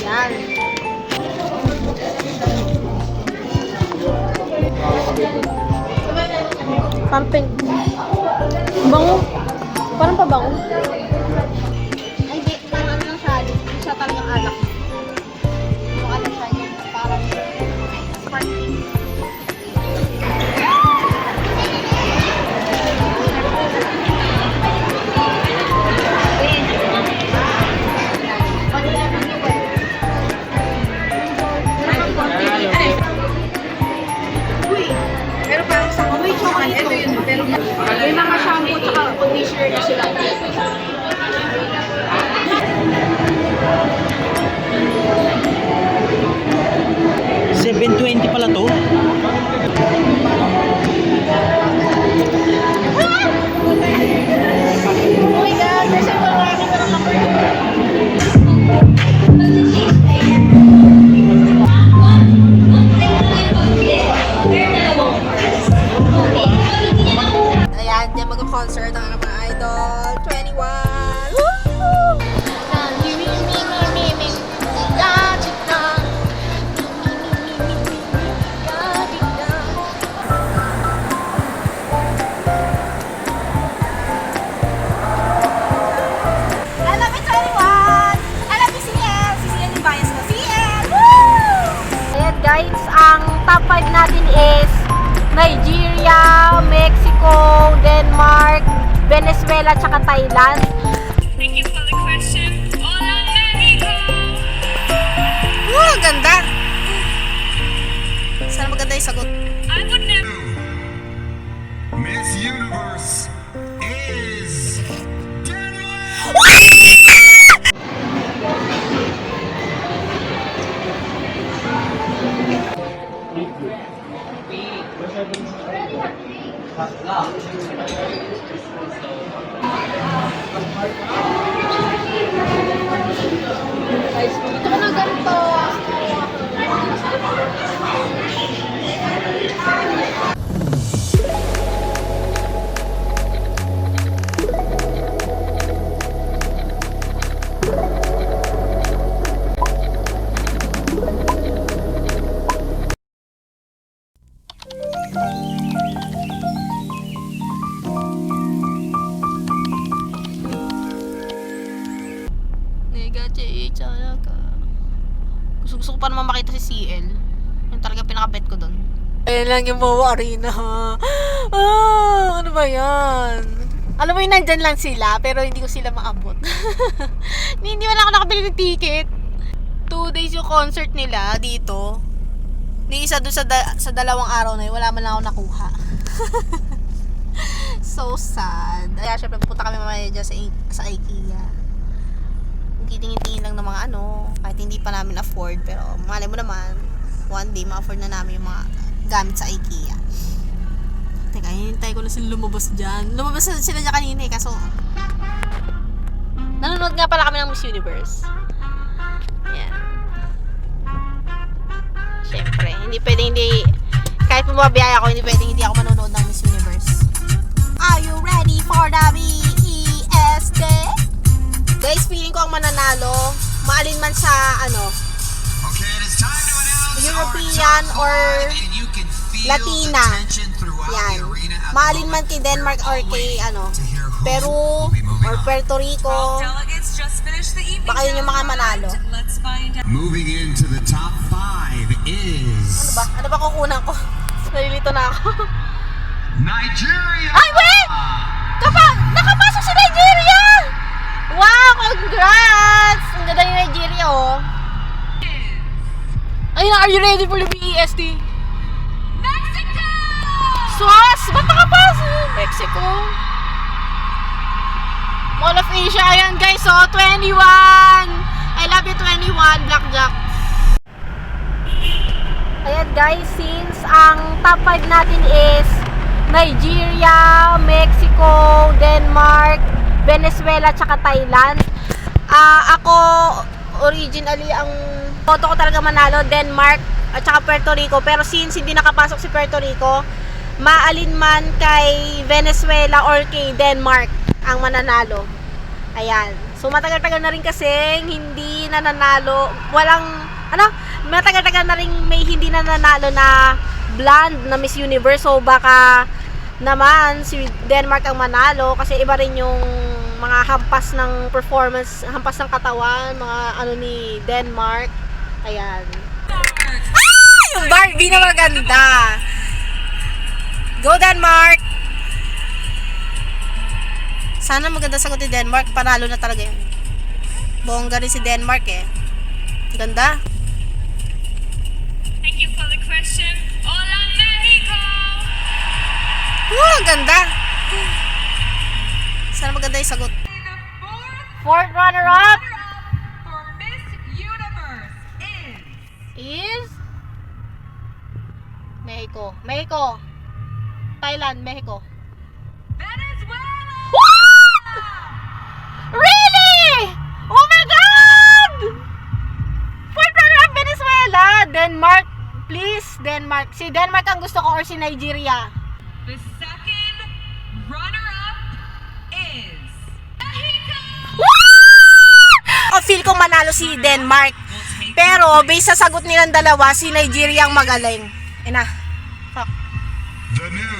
Yan. Something. Bango. Parang pabango. Ay, di. Parang ano lang siya. Hindi siya talagang alak. Yung ano siya. Yung parang sparkling. Pero parang sa kamay chocolate ito yun. Pero may mga shampoo at conditioner na sila. $7.20 pala to. Oh my God, there's a marami ka ng number. Ayan, diyan mag-concert ang mga idol. 21! Woo! I love you, 21! I love you, CL! Si CL yung bias ko. CL! Woo! Ayan guys, ang top 5 natin is Nigeria, Mexico, Denmark, Venezuela, tsaka Thailand. Thank you for the question. Hola, Mexico! Ang ganda! Sana maganda yung sagot. I would never. Miss Universe is Denmark! Dito ka na ganito. Gusto ko pa naman makita si CL. Yung talaga pinaka-bet ko doon. Ayan lang yung Moa Arena. Ano ba yan? Alam mo yun, nandyan lang sila, pero hindi ko sila maabot. Hindi wala ako nakabili ng ticket. 2 days yung concert nila dito. Di isa doon sa dalawang araw na yun, wala man lang ako nakuha. So sad. Kaya syempre pupunta kami mamaya dyan sa IKEA. Titingin-tingin lang ng mga kahit hindi pa namin afford, pero malay mo naman one day ma-afford na namin yung mga gamit sa IKEA. Teka, hinintay ko na sila lumabas dyan. Lumabas na sila dyan kanina kaso nanonood nga pala kami ng Miss Universe. Ayan. Syempre, hindi pwedeng kahit bumabiyaya ako, hindi pwedeng hindi ako manonood ng Miss Universe. Are you ready for the BESD? Guys, feeling ko ang mananalo, maalin man sa European or Latina. Yan. Maalin man kay Denmark or kay Peru or Puerto Rico. Delegates just finished the evening. Baka yun yung mga manalo. Let's find out. Moving into the top 5 is Ano ba kukunan ko? Nalilito na ako. Nigeria! Ay, wait! Nakapasok si Nigeria! Wow, congrats! Ang ganda yung Nigeria, oh. Ayun, are you ready for the BEST? Mexico! Swas! Ba't nakapasok? Mexico. Mall of Asia. Ayan, guys, oh. 21! I love you, 21. Blackjack. Ayan, guys, since ang top 5 natin is Nigeria, Mexico, Denmark, Venezuela, tsaka Thailand. Ako, originally, ang boto ko talaga manalo, Denmark, at tsaka Puerto Rico. Pero since hindi nakapasok si Puerto Rico, maalin man kay Venezuela or kay Denmark ang mananalo. Ayan. So, matagal-tagal na rin kasi hindi hindi na nanalo, matagal-tagal na rin may hindi na nanalo na blonde na Miss Universe. So baka naman si Denmark ang manalo kasi iba rin yung mga hampas ng performance, hampas ng katawan, mga ano ni Denmark. Ayan. Yung Barbie na maganda. Go Denmark! Sana maganda sagot ni Denmark. Panalo na talaga yan. Bongga rin si Denmark eh. Ganda. Thank you for the question. Hola, Mexico! Ang ganda. Sana maganda yung sagot. The Fourth runner-up for Miss Universe is... Mexico. Thailand, Mexico. Venezuela! Really? Oh my God! Fourth runner-up Venezuela. Denmark. Please, Denmark. Si Denmark ang gusto ko or si Nigeria. The second runner-up is Mexico! Feel ko manalo si Denmark. Pero based sa sagot nilang dalawa, si Nigeria ang magaling. Ina. Fuck. The new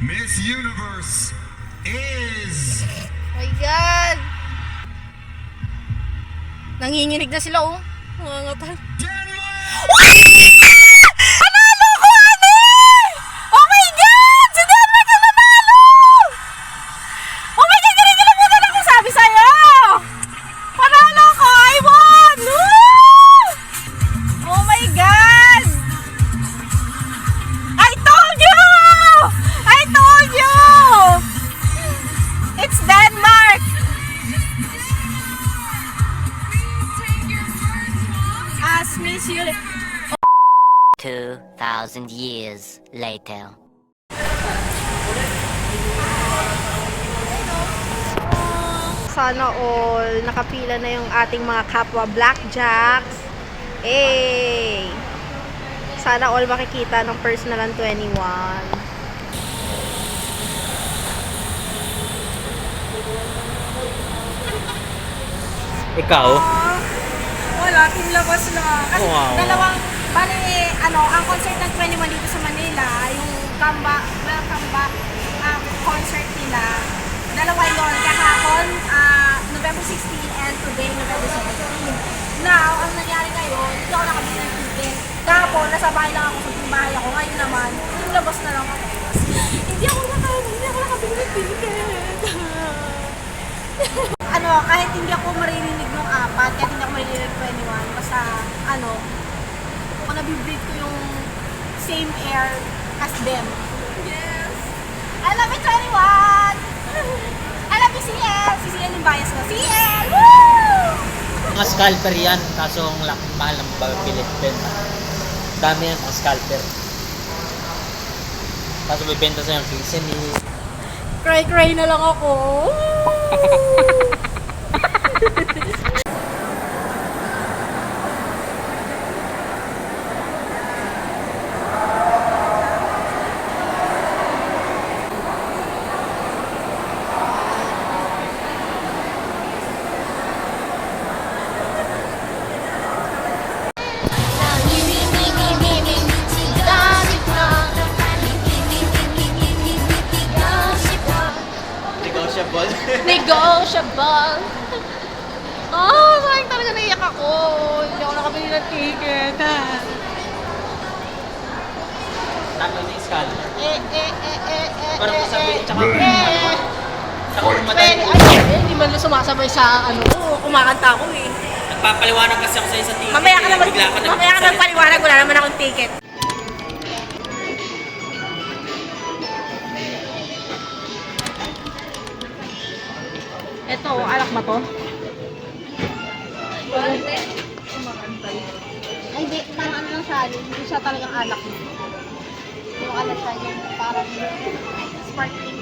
Miss Universe is Oh my God. Nanginginig na sila oh. Nangangatal. Panalo ko, ate! Oh my God! Si Denmark na nanalo! Oh my God! Kinikilabutan ako sabi sa'yo! Panalo ko! I won! Woo! Oh my God! I told you! I told you! It's Denmark! As Miss Universe. 2,000 years later. Sana all nakapila na yung ating mga kapwa blackjacks. Sana all makikita ng personal 21. Ikaw? Wala, team labas na. Kasi Wow. ang concert ng 21 dito sa Manila, yung welcome back concert nila, dalawa yun, kahapon, November 16 and today, November 17. Now, ang nangyari ngayon, hindi ako nakabili ng ticket. Kahapon, nasa bahay lang ako sa bahay ako. Ngayon naman, team labas na lang ako. Hindi ako nakabili ng ticket. Kahit hindi ako maririnig ng apat, kahit hindi ako maririnig ng 21, basta, kung nabibreathe ko yung same air as them. Yes! I love you, 21! I love you, CL! Si CL yung bias ko. CL! Woo! Mga scalper yan, kaso ang mahal ng bilit benta. Dami yan mga scalper. Kaso may benta sa yung kissimmee. Cry-cry na lang ako. Negotiable. Sayang talaga naiyak ako. Hindi ako nakabili ng ticket. Tama yung scalper. Parang masabit, tsaka tsaka Pwede, madali. hindi man lang sumasabay sa kumakanta ako eh. Nagpapaliwanag kasi ako sa'yo sa TV. Mamaya ka naman, Bigla ka mamaya ka naman paliwanag, wala naman akong ticket. Ito, alak ba to? Ay, hindi, parang ano lang siya, hindi siya talagang alak. Yung alak siya, yung parang sparkling.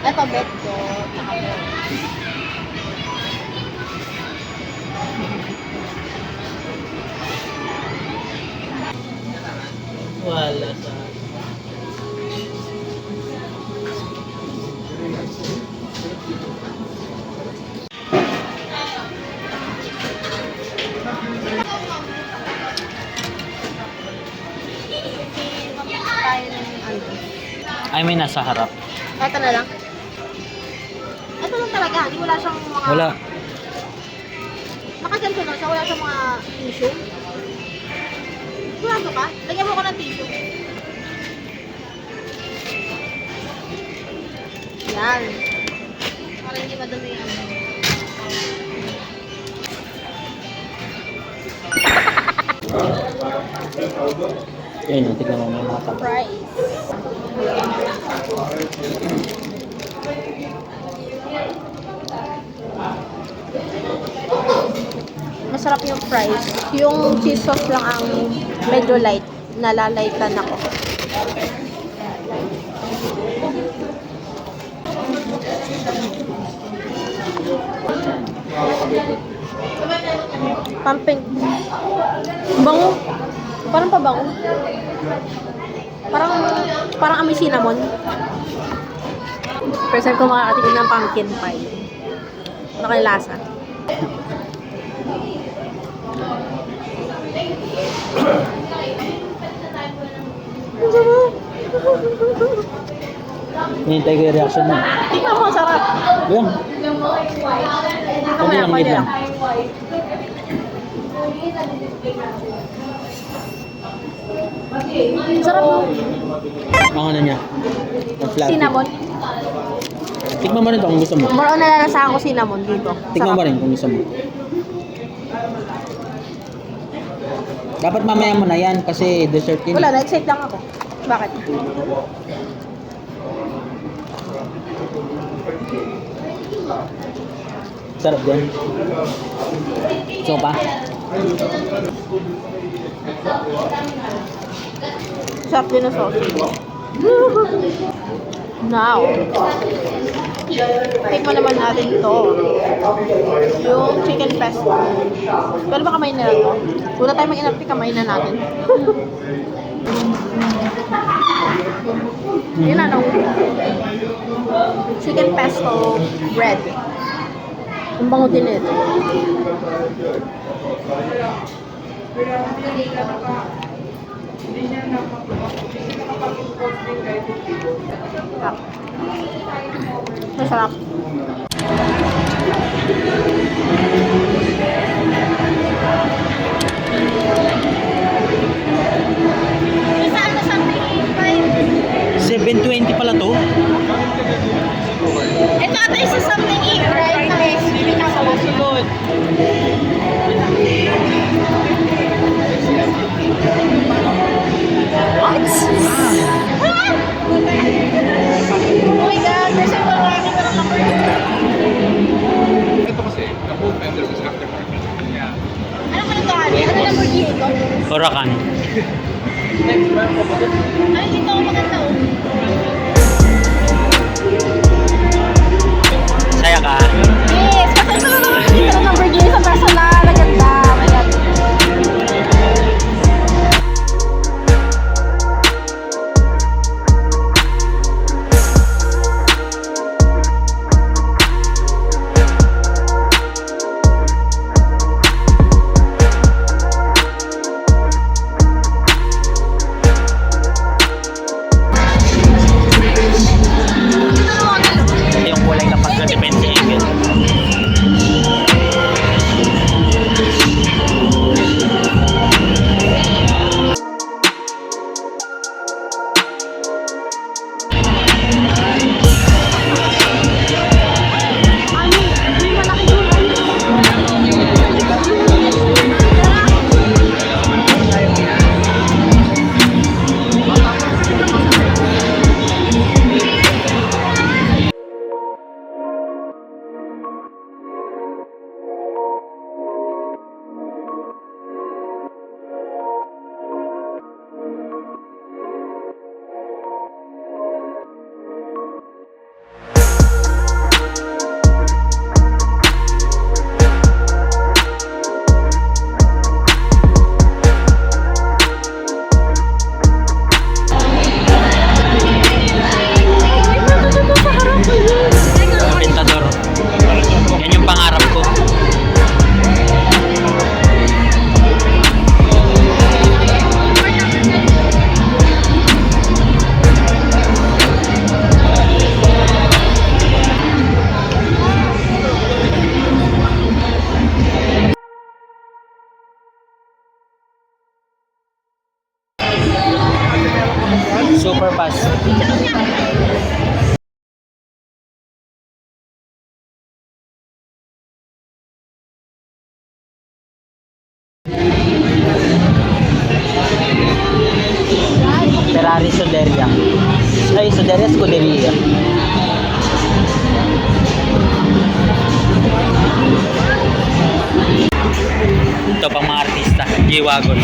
Ito, bet ko. Ay, may nasa harap. Ito na lang. Ito lang talaga. Hindi wala siyang mga... Wala. Nakaganto na siya. Wala siyang mga tissue. Sigurado ka? Lagyan mo ko ng tissue. Yan. Para hindi madumi yan. Ayun, tignan mo may mga tabo. Fries. Masarap yung fries. Yung cheese sauce lang ang medyo light. Nalalightan ako. Pumping. Bango. Parang pabango. Parang amoy cinnamon. First time ko makakatikin ng pumpkin pie. Nakalasa. Hinintay ko yung reaction mo. Tingnan mo, sarap. Ayan. Mamaya, lang, pwede give lang. lang. Sarap mo. Ang ano niya? Ang fluffy. Cinnamon. Tikman mo rin ito kung gusto mo. More on nalalasahan ko cinnamon dito. Tikman mo rin kung gusto mo. Dapat mamaya mo na yan kasi dessert yun. Wala, na-excite lang ako. Bakit? Sarap din. So pa? Sarap din na sauce. Now, tikman naman natin ito. Yung chicken pesto. Pero baka kamay na lang ito. Wala tayo mag-inapti, kamay na natin. Yun ano. Chicken pesto bread. Ang bango din ito. Masarap. Saan na something 720 pala to? ito ata isa something egg, right? Sunod. Oh my God, first time ko nakakin ko ng number. Ito kasi, the whole vendor was aftermarket. Yeah. Ano ka nito, Ali? Ano Lamborghini ko? Huracan. Ay, dito ako maganda, oh. Saya ka? Yes! Kasi ito lang Lamborghini ko ng Lamborghini sa personal. Ang ganda. Oh my God. Yung kulay na pagka-depende. Super fast. Ferrari Scuderia. Ay, Scuderia Scuderia. Ito pang mga artista, G-Wagon.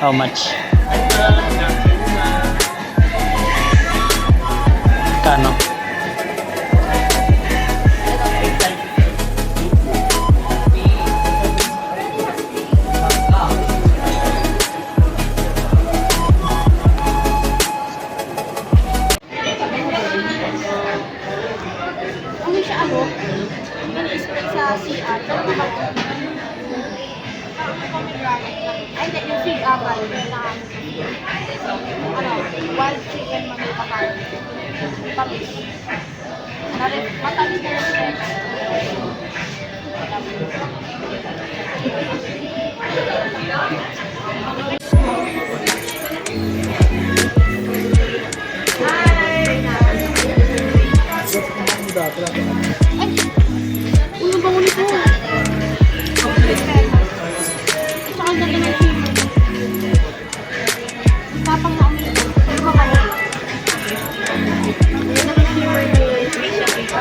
How much? Kano? Ano siya ano? Ini-spray sa CR. Ay, hindi, yung feed amal na ano, wild chicken mamipakal. Tamis. Matamis na yung stress. Uy, ang bango nito. Saka ang ganda ng shimmer. Tapang na ulit. Pero mabango. Ganda ng shimmer niya.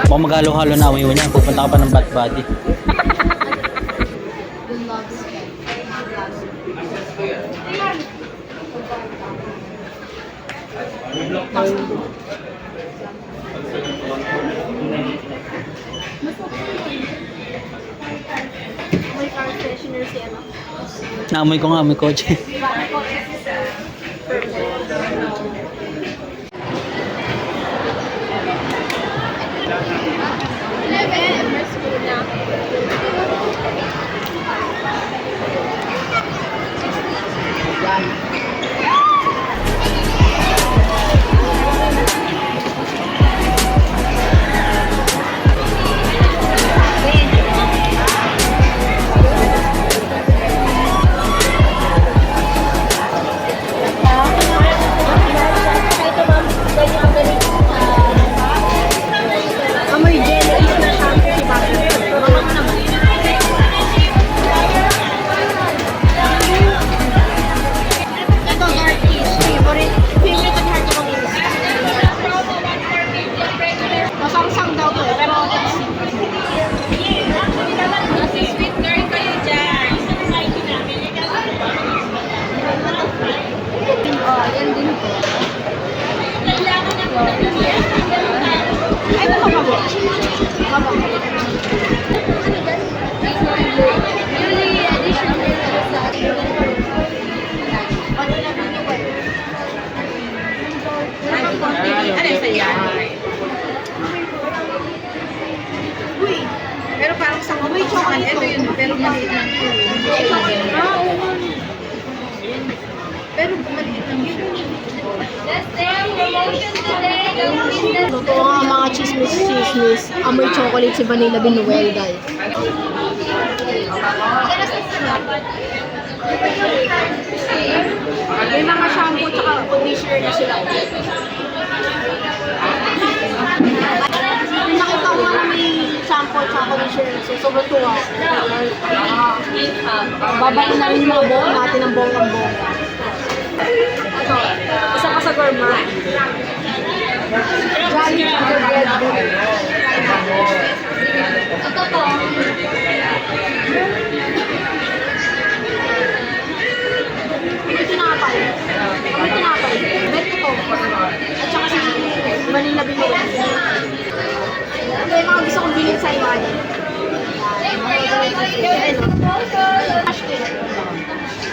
Mukhang maghalo-halo na amoy mo niya. Pupunta ka pa ng Bat Body. May car freshener si ano. Naamoy ko nga, amoy kotse. Amoy jelly na siya. Si Bakit. Ito, dark is. Favorite ang heart ko is. Masangsang daw to, pero sweet girl kayo dyan. Oh, yan din po. Ay, ito mabago. Mabago. Uy, pero parang sa mga chocolate ito yun, pero maliit lang po. Pero maliit lang yun. Let's say promotion today. Totoo nga mga chismis. Amoy chocolate si Vanilla Binuel, guys. May mga shampoo tsaka conditioner na sila. Nakita ko nga na may shampoo tsaka conditioner na sila. Sobrang tuwa. Babalik na rin yung mga buhok natin ng bonggang-bongga. Ito, isa pa sa gourmet. Jolly Gingerbread Bunny. Ito po. May tinapay. Bet ko to. At saka si Vanilla Binuel. Ito yung mga gusto kong bilhin sa iwan.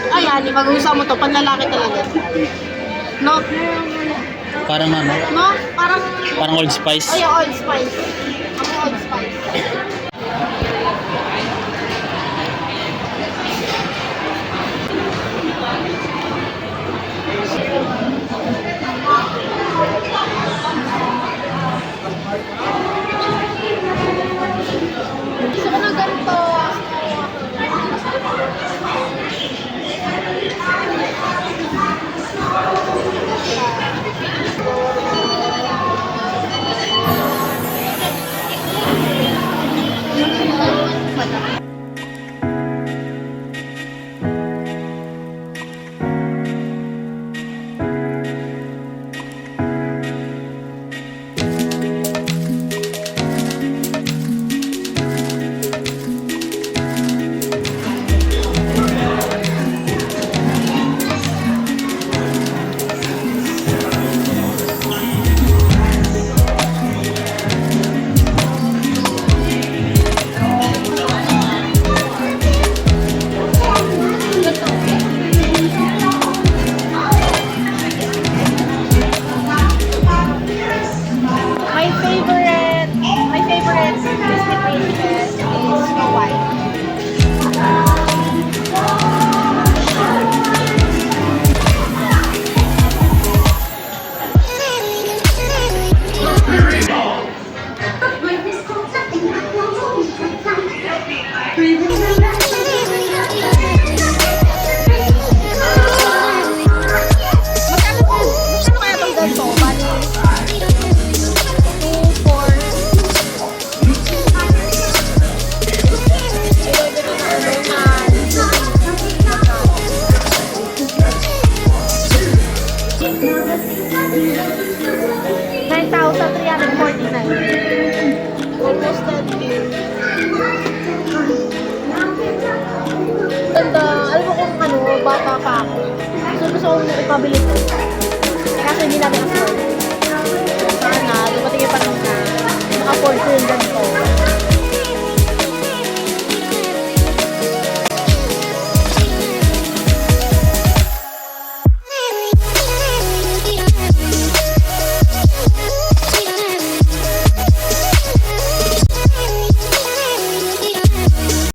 Ayan, ipag-uusap mo to. Panlalaki talaga. No? Parang ano? No? Parang... Parang Old Spice. Ay, Old Spice. Ang Old Spice. Gusto ko na ganito. 9,349. Almost 10K. Ganda. Alam mo kung ano, bata pa ako. Gusto kong ipabili ko. Kaso hindi namin afford.